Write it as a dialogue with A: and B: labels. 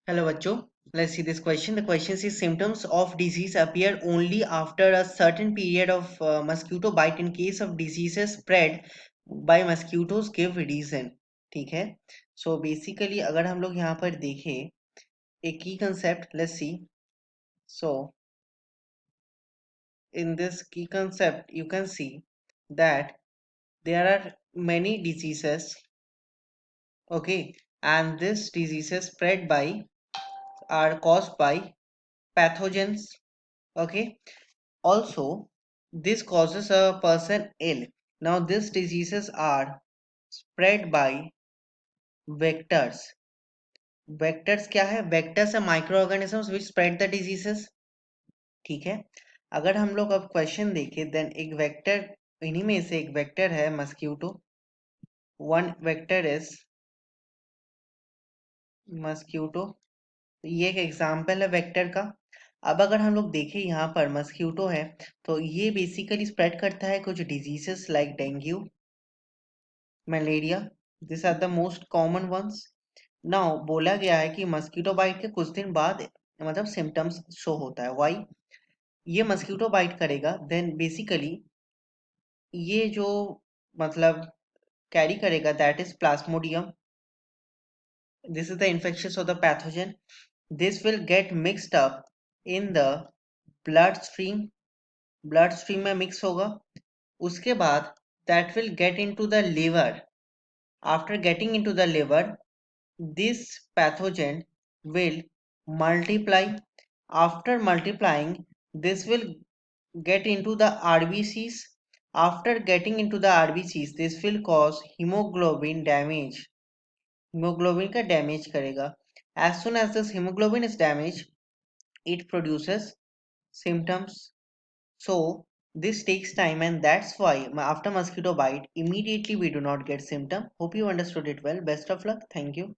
A: Hello, Bacho. Let's see this question. The question says symptoms of disease appear only after a certain period of mosquito bite. In case of diseases spread by mosquitoes, give reason. ठीक है. So basically, अगर हम लोग यहाँ पर देखें एक key concept, let's see. So in this key concept, you can see that there are many diseases. Okay, and this diseases spread by are caused by pathogens. Okay, also, this causes a person ill. Now, these diseases are spread by vectors. Vectors क्या है? Vectors are microorganisms which spread the diseases. ठीक है. अगर हम लोग अब question देखें, then एक वेक्टर इन्हीं में से एक वेक्टर है mosquito. One vector is mosquito. ये एक एग्जाम्पल है वेक्टर का. अब अगर हम लोग देखें यहाँ पर मस्क्यूटो है तो ये बेसिकली स्प्रेड करता है कुछ diseases like dengue, malaria. This are the most common ones. Now बोला गया है कि मस्कीटो बाइट के कुछ दिन बाद मतलब सिम्टम्स शो होता है. व्हाई? ये मस्कीटो बाइट करेगा देन बेसिकली ये जो मतलब कैरी करेगा that is Plasmodium. This is the infection of the pathogen. This will get mixed up in the blood stream. Blood stream में मिक्स होगा. उसके बाद that will get into the liver. After getting into the liver, this pathogen will multiply. After multiplying, this will get into the RBCs. After getting into the RBCs, this will cause hemoglobin damage. Hemoglobin का damage करेगा. As soon as this hemoglobin is damaged, it produces symptoms. So this takes time, and that's why after mosquito bite, immediately we do not get symptom. Hope you understood it well. Best of luck. Thank you.